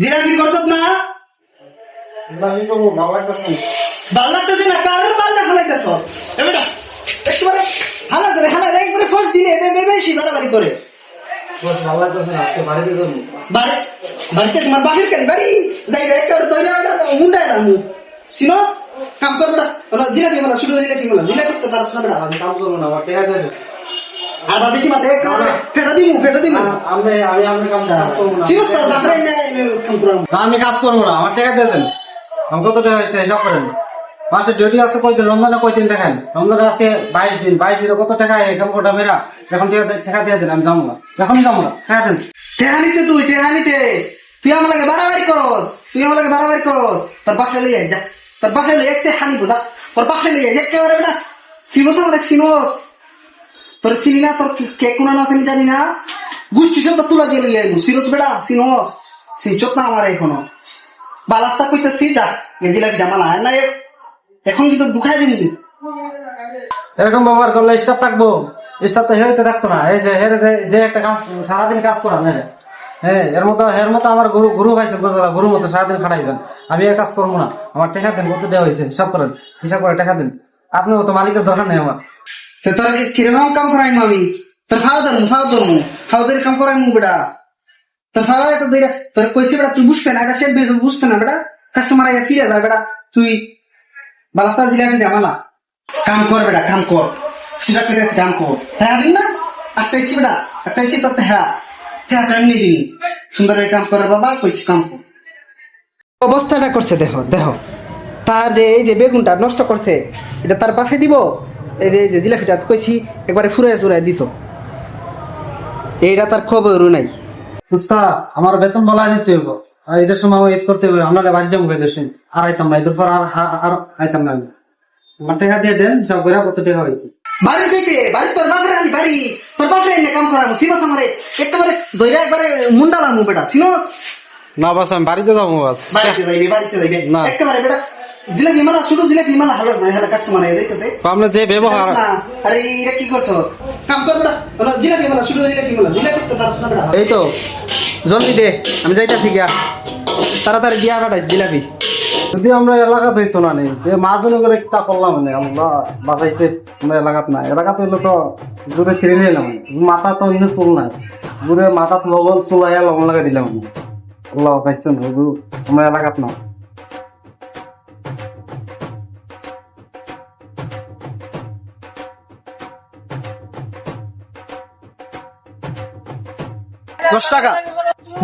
জিলাপি করছত না? ভাল লাগতেছে না? কারোর পাল্টা ফেলাইতেছ বেটা, একেবারে হালা করে একবারে ফোর্স দিলে বেশি বাড়াবাড়ি করে। বাড়িতে তোমার বাহির কেন বাড়ি যাই একেবারে তৈরি মুন্ডায় না মুখ চিনো কাম কর বেটা। জিলাপি মেলা শুধু জিলাপি মেলা জিলাপি করতে পারছ না বেটা। আমি কাম করবো না, আমার টাকা দেবে। আর বেশি মাথা একেবারে ফেটা দিমু চিনো তোর বাপরে কাম করাম। আমি কাজ করবো না, আমার টাকা দিয়ে দেন। আমি কত টাকা হয়েছে হিসাব করেন। মাসে ডিউটি আছে কয়দিন, রমজানে কয়দিন দেখান। রমজানে আজকে 22 দিন কত টাকা এখান কোটা মেরা। এখন টাকা দিয়ে দেন, আমি যাবো না, এখনই যাবো না, টাকা দেন। টেহানিতে তুই আমার লাগে বাড়াবাড়ি করস, তোর বাপরে লইয়া যা, তোর বাপরে লইয়া একটু হানি বোঝা, তোর বাপরে লইয়া একেবারে বেটা চিনোস আমার চিনোস, তোর চিনি না, তোর কে কোন আছে আমি জানি না, গুষ্টি সব তুলা দিয়ে লইয়া চিনোস বেটা, চিনচত না আমার এখনো বালাস্তা কইতেছি যা জিলাপিটা মালা না এখন কিন্তু দুখাই দিন। এরকম ব্যবহার করলে স্টাফ থাকবো, স্টাফ তো হেরিতে থাকতো না। এই যে একটা কাজ সারাদিন কাজ করা না, হ্যাঁ এর মতো আমার গুরু পাইছে, গুরুর মতো সারাদিন খাটাইবেন। আমি এর কাজ করবো না, আমার টাকা দেন, কত দেওয়া হয়েছে হিসাব করেন, হিসাব করে টাকা দেন। আপনি তো মালিকের দরকার নেই আমার। তোর কিরকম কাম করাইম আমি, তোর ফাওদের কাম করাইম বেটা, তোর ফাওয়া তো তোর কইছে বেটা, তুই বুঝবে না, এটা সে বুঝবে না বেটা, কাস্টমার আগে ফিরে যায় বেটা, তুই বালাস্তা জিলাপি জামালা কাম কর বেটা, কাম কর, সুযোগ পেতে কাম কর। হ্যাঁ দিন না একটাইছি বেটা, একটাইছি তোর হ্যাঁ এমনি দিন সুন্দর কাম করে বাবা, কইছি কাম কর। অবস্থাটা করছে দেখো, তার যে এই যে বেগুনটা নষ্ট করছে, এটা তার বাফে দিব। এই যে জিলাপিটা কইছি একবারে ফুরাই চুরাই দিত, এইটা তার খবরও নাই। আমার বেতন বলা দিতে হইব, আর ঈদের সময় ঈদ করতে হবে, আমরা বাড়ি যাবো ঈদের সময়। আর আইতাম না, ঈদের পর আর আইতাম না। আমার টাকা দিয়ে দেন, সব করে কত টাকা হয়েছে। বাড়ি থেকে বাড়ি তোর বাপরে আলি বাড়ি, তোর বাপরে এনে কাম করামু সিনস আমারে একেবারে দইরা একবারে মুন্ডালামু বেটা সিনস না। বাস আমি বাড়িতে যাবো, বাস বাড়িতে যাইবে না একেবারে বেটা। জিলাপি মালা শুধু জিলাপি মালা হালো হালো কাস্টমার আই যাইতেছে। আমরা যে ব্যবহার, আরে এটা কি করছো, কাম কর বেটা, জিলাপি মালা শুধু জিলাপি তো পারছ না বেটা। এই তো জলদি দে, আমি যাইতাছি গিয়া, তাড়াতাড়ি দিয়া কাটাইছি জিলাপি। যদি আমরা এলাকাতে হইতো না নেই মাঝখানে গেলে তা করলাম না, আমরা বাঁচাইছে আমরা এলাকাত না। এলাকাতে হইলে তো দূরে ছিঁড়ে নিলাম, মাথা তো ইনো চুল নাই, দূরে মাথা লবণ চুলাইয়া লবণ লাগাই দিলাম। আল্লাহ পাইছেন আমরা এলাকাত না।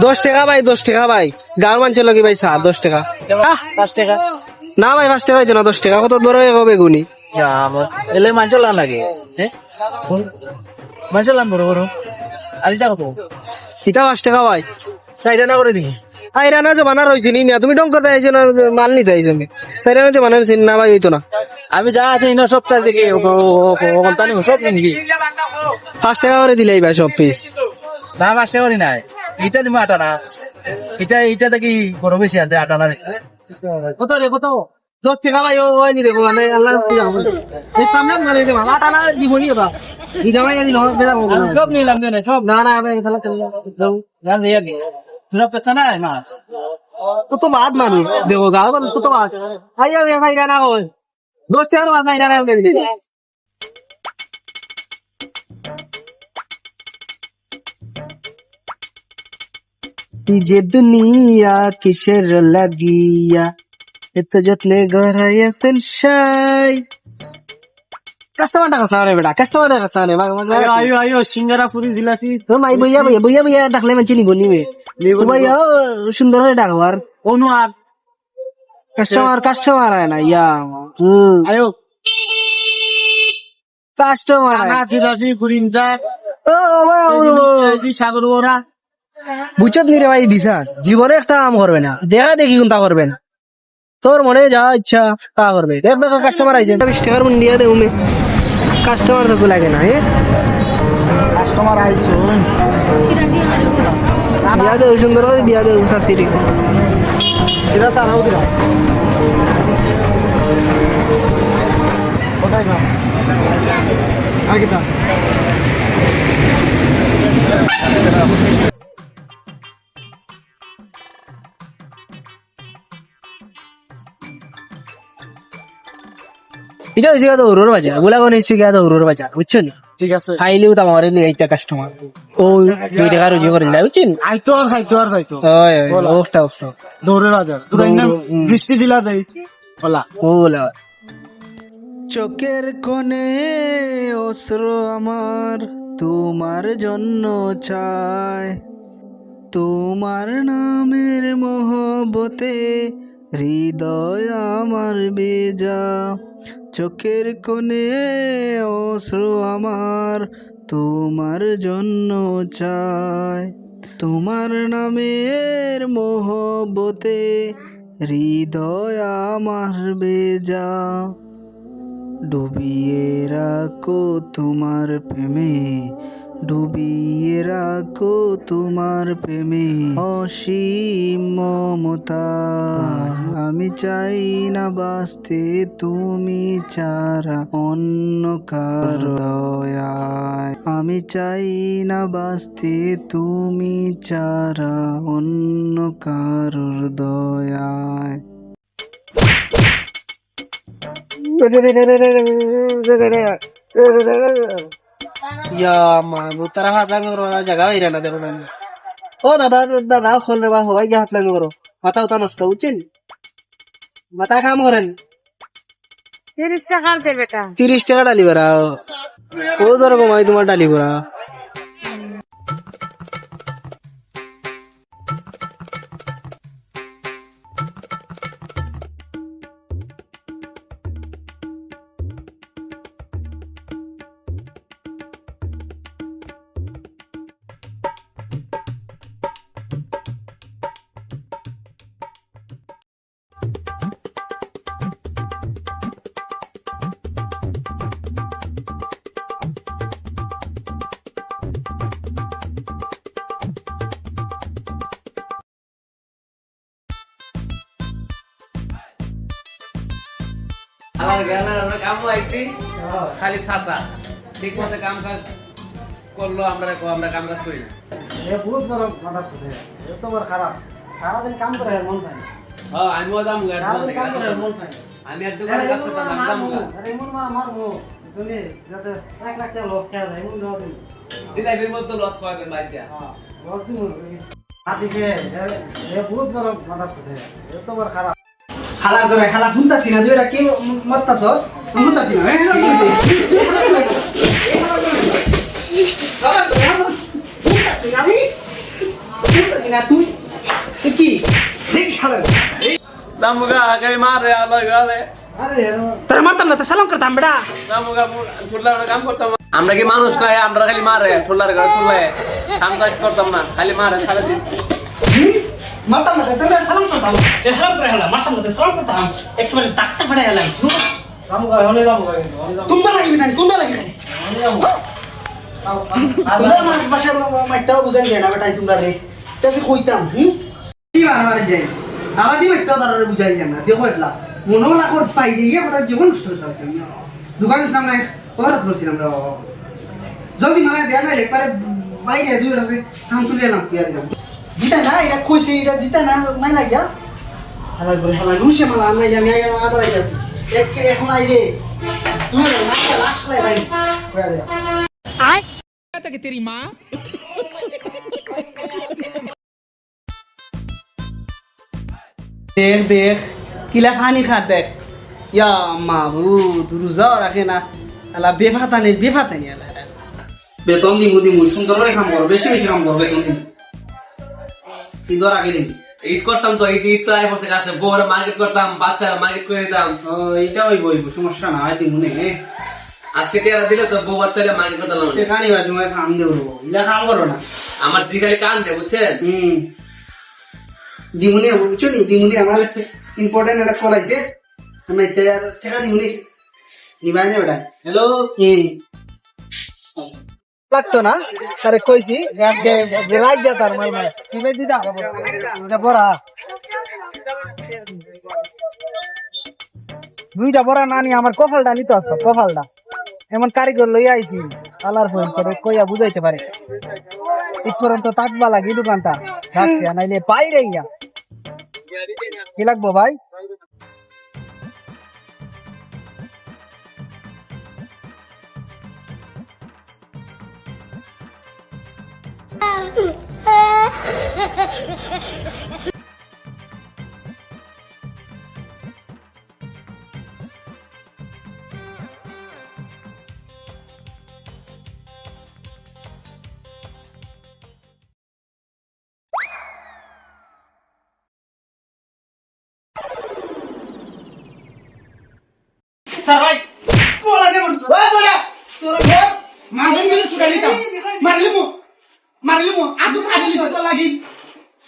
দশ টাকা ভাই, 10 টাকা ভাই, গাঁর মানুষের লগে ভাই চা 10 টাকা। 5 টাকা না ভাই 5 টাকা হইতো না, 10 টাকা। কত বড় হবে গুনি এলে মাংস লান লাগে, মাংস লান বড় বড়। আর এটা কত? এটা 5 টাকা ভাই, সাইডে না করে দিবি। আইরানা জমানা রয়েছে নি না, তুমি ডঙ্ক করতে আইছো না, মাল নিতে আইছো আমি সাইরানা জমানা রয়েছে না ভাই, হইতো না। আমি যা আছে ইনো সপ্তাহ থেকে কোম্পানি সব নিবি। 5 টাকা করে দিলেই ভাই সব পিস। না 5 টাকা করি নাই, এটা দিব 8 আনা। এটা দেখি বড় বেশি আনতে 8 আনা। কত রে কত? 10 টাকা ভাই ওই নি দেখো মানে আল্লাহ এই সামনে মানে দে মালা টানা দিবনি বাবা, এই জামাই আনি ন বেদা বল না, সব নিলাম দেন সব। না না ভাই তাহলে চলে যাও জান দিয়ে কি তোরা পেছ না মা কত বাদ মানু দেখো গাও বল কত বাদ আইয়া আমি আইরানা কই 10 টাকা বাদ না আইরানা দে দিলে। যে দুনিয়া কিসের লাগিয়া এত যত্নে গড়াইয়া সেনশাই। কাস্টমার টাকা সারে বেটা, কাস্টমার টাকা সারে আয়ো সিঙ্গারা পুরি জিলাপি তো মাই বইয়া ডাকলে মানছি নিব নিবে ভাইয়া সুন্দর হয়ে ডাকো। আর অনুয়ার কাস্টমার হয় না ইয়া আয়ো কাস্টমার জিলাপি পুরি সাগর ওরা বুঝত নি রে ভাই দিশা জীবনে একটা কাম করবে না, দেখা দেখি কোনটা করবে না, তোর মনে যা ইচ্ছা তা করবে। দেখ দেখো কাস্টমার আইছে 20 টাকার মুন্ডিয়া দে উমে, কাস্টমার তো লাগে না কাস্টমার আইছো দিয়া দে সুন্দর করে দিয়া দে সাসিরি সিরা সারাও দিরা কোথায় না আগে এটা হচ্ছে গিয়ে দৌড়োর বাজার, গোলাগন হচ্ছে গিয়ে দৌড়োর বাজার, বুঝছেন? ঠিক আছে খাইলেও তো আমার এইটা কাস্টমার ও 2 টাকা রুজি করে দেয়, বুঝছেন? আইতো আর খাইতো আর চাইতো ওই ওফটা ওফটা দৌড়ের বাজার তো বৃষ্টি জেলা দেই বলা ও বলে চোখের কোণে অশ্র আমার তোমার জন্য চায়, তোমার নামের মহব্বতে হৃদয় আমার বেজা। চোখের কোণে অশ্র আমার তোমার জন্য চায়, তোমার নামের মহব্বতে হৃদয় আমার বেজা। ডুবিয়ে রাখো তোমার প্রেমে, ডুবিয়ে রাখো তোমার প্রেমে অসীম মমতা। আমি চাই না বাঁচতে তুমি ছাড়া অন্য কারো দয়ায়, আমি চাই না বাঁচতে তুমি ছাড়া অন্য কারোর দয়ায়। ইয়া মা বুতারা হাত লাগবে করো না, জায়গা হইরা না দেখো জানি। ও দাদা দাদা খোল রে বা হওয়াই হাত লাগবে করো, মাথা উতা নষ্ট, বুঝছেন? মাথা কাম করেন 30 টাকা দে বেটা। 30 টাকা ডালি ভরা, ও ধরো কমাই তোমার ডালি ভরা। আমার জ্ঞানের আমরা কাম আইছি খালি ছাতা ঠিক মতো কাম কাজ করলো আমরা কাম কাজ করি না এ বহুত বড় মাথা ফুটে, এ তো বড় খারাপ। সারাদিন কাম করে আর মন পায় না। হ্যাঁ আমিও যাম সারাদিন কাম করে আর মন পায় না। আমি এক দোকানে কাজ করতাম আমি যাম আরে এমন মারবো তুমি যাতে 1 লাখ টাকা লস খাওয়া যায় এমন দেওয়া দিন। জিলাপির মধ্যে লস পাবেন বাইটা হ্যাঁ লস দিন হাতিকে এ বহুত বড় মাথা ফুটে, এ তো বড় খারাপ। হালা করে হালা শুনতাছি না, দুইটা কি মত্তাছ শুনতাছি না। আমি শুনতাছি না, তুই তুই কি হালা দামুগা আগে মারে আলো গালে আরে তোর মারতাম না, তো সালাম করতাম বেটা। দামুগা ফুটলার কাম করতাম আমরা কি মানুষ নাই, আমরা খালি মারে ফুটলার ঘর ফুলে কাম কাজ করতাম না, খালি মারে সারাদিন মারতাম না, তোর সালাম করতাম। সালাম করে হলা, মারতাম না, সালাম করতাম, একেবারে টাকটা ফাড়া হলাম। কামুগা হলে কামুগা হলে তোমরা লাগি না, তোমরা লাগি না, তোমরা আমার বাসায় মাইটাও বুঝাই যায় না বেটাই, তোমরা রে তাতে কইতাম কি বারবার যাই আবার দিবে একটা দাঁড়ারে বুঝাই যায় না। দেখো এগুলা মনে হলা কোন পাই দিয়ে ওটা জীবন নষ্ট হয়ে গেল। দোকান ছিলাম না, ওরা ধরছিলাম রে, জলদি মানে দেয়া নাই একবারে বাইরে দুইটা সাম তুলে এলাম কুয়া দিলাম। দিতা না এটা কইছে, এটা দিতা না মাই লাগিয়া হালার করে হালা রুশে মালা আনাই আমি আবার আইতাছি এখন আইরে তুই মাইটা লাস্ট লাই রাই কুয়া দিয়া দেখ দেখ কিলা পানি খা দেখ। ইয়া মাবুদ রোজা রাখে না, আলা বেফাতানি আলা বেতন দিমু সুন্দর করে কাম করো, বেশি বেশি কাম করো, বেতন দিমু ঈদর আগে দিন। ঈদ করতাম তো ঈদ তো আই বসে কাছে বড় মার্কেট করতাম, বাচ্চারা মার্কেট করে দিতাম। এইটা ওই বই সমস্যা না, আই দিমু নে আজকে টেরা দিলে তো বউ বাচ্চারা মার্কেট করতাম না। কানি বাজু মই কাম দেব ইলা কাম করো না। আমার জি খালি কান দে বুঝছেন। দিমুনি বুঝছো নি, দিমুনি আমার ইম্পর্টেন্ট একটা কল আইছে, আমি তৈয়ার টাকা দিমুনি নিবাই না বেটা। হ্যালো লাগতো না স্যারে কইছি রাখ যা তার মাই মাই তুমি দিদা এটা বড়া দুইটা বড়া নানি আমার কপালটা নিতে আসতো, কপালটা এমন কারিগর লইয়া আইছি কালার ফোন করে কইয়া বুঝাইতে পারে। এই পর্যন্ত তাকবা লাগি দোকানটা রাখছি, নাইলে বাইরে ইয়া কি লাগবো ভাই। স্যার ভাই তোলা কেমন ওই বলা তোর ঘর মাঝে মিলে ছুটা দিতাম মারলিমু আদু আদু লিস তো লাগি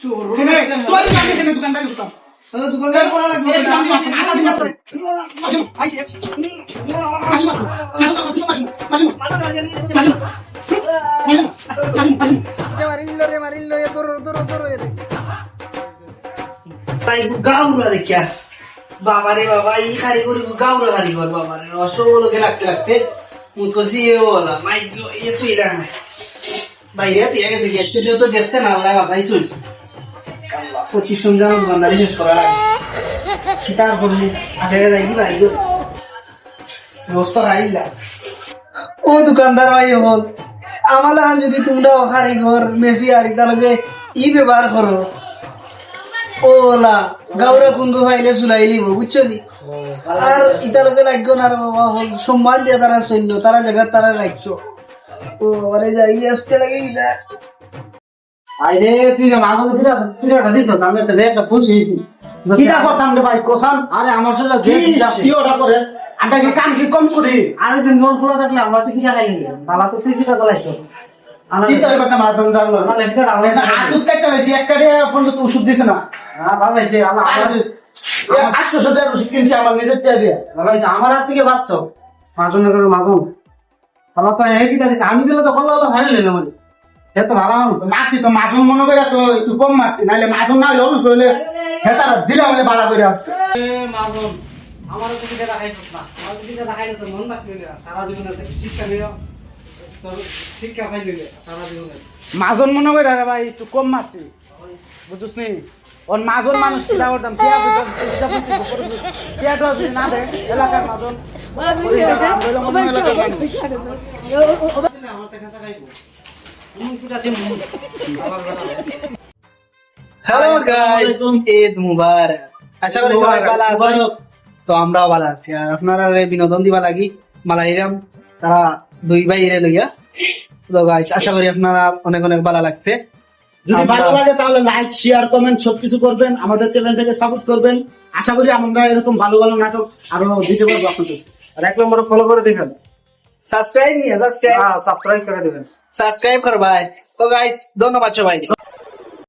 চোর রে তোর নামে কেন দোকানদার করতাম দোকানদার করা লাগবে আমি আটা দিনা তোরে মারলিমু আই মারিল রে তোর রে তাই গাউরা রে क्या बाबा रे बाबा ये कारीगर गावरा कारीगर बाबा रे असो लोगे लागते लागते मुझको सी ये वाला माय ये तो इला है भाई रे ये कैसे गेस्ट जो तो गेस्ट ना ला भाई सुन अल्लाह कोची सुनगा दुकानदारी শেষ করা লাগে কিতার করলি আগে যাই ভাই গো রোজ তো আইলা ও দোকানদার ভাই হল আমালা যদি তোমরা কারিগর মেসি আর ইতালগে ই ব্যবহার করো ওলা গাউরা কুন্দু ফাইলে চুলাইলিব বুঝছো নি আর ইতালকে লাগবে না বাবা হল সম্মান দিয়ে তারা চললো তারা জায়গা তারা রাখছো ও আরে যাই আসতে লাগে বিদা আইরে তুই যে মাগো তুইটা দিছ আমি একটা একটা বুঝি কিটা করতাম রে ভাই কোসান আরে আমার সাথে যে কি ওটা করে আমরা কি কাম কি কম করি আরে দিন নোট খোলা থাকলে আমার তো কিছু লাগাই বাবা তো তুই কিটা গলাইছ কি তাই কথা মারতাম ডালো আমার লেখা রাখলে আদুত কাটা লাইছি একটা রে ফোন তো ওষুধ দিছ না হ্যাঁ ভালো হইছে আল্লাহ আমার 800 টাকা ওষুধ কিনছি আমার নিজের টাকা দিয়ে ভালো হইছে আমার হাত থেকে বাঁচছো মাজন করে মাগো আল্লাহ তো এই কিটা দিছে আমি দিলে তো কল্লা আল্লাহ হারিয়ে নিলাম সে তো ভালো মাসি তো মাজন মনে করে তো একটু কম মারছি নাইলে মাজন না হলে অল্প হলে হেসারা দিলে হলে বালা করে আসছে মাজন আমার তো কিটা রাখাইছ না আমার কিটা রাখাইলে তো মন রাখবি না সারা জীবনে শিক্ষা নিও তো শিক্ষা পাইলি সারা জীবনে মাজন মনে করে রে ভাই একটু কম মারছি বুঝছিস নি ওর মাজন মানুষ কিটা করতাম কিয়া বুঝছ কিয়াটা যদি না দে এলাকার মাজন হ্যালো গাইস ঈদ মুবারক আশা করি সবাই ভালো আছেন তো আমরাও ভালো আছি আর আপনারা বিনোদন দিবা লাগি মালাইরাম তারা দুই ভাই রে লইয়া তো গাইস আশা করি আপনারা অনেক অনেক ভালো লাগছে যদি ভালো লাগে তাহলে লাইক শেয়ার কমেন্ট সবকিছু করবেন আমাদের চ্যানেলটাকে সাপোর্ট করবেন আশা করি আমরা এরকম ভালো ভালো নাটক আরো দিতে পারবো আপনাদের আর এক নম্বর ফলো করে দিবেন সাবস্ক্রাইব সাবস্ক্রাইব করে দিবেন সাবস্ক্রাইব করবাই তো গাইস ধন্যবাদ সবাই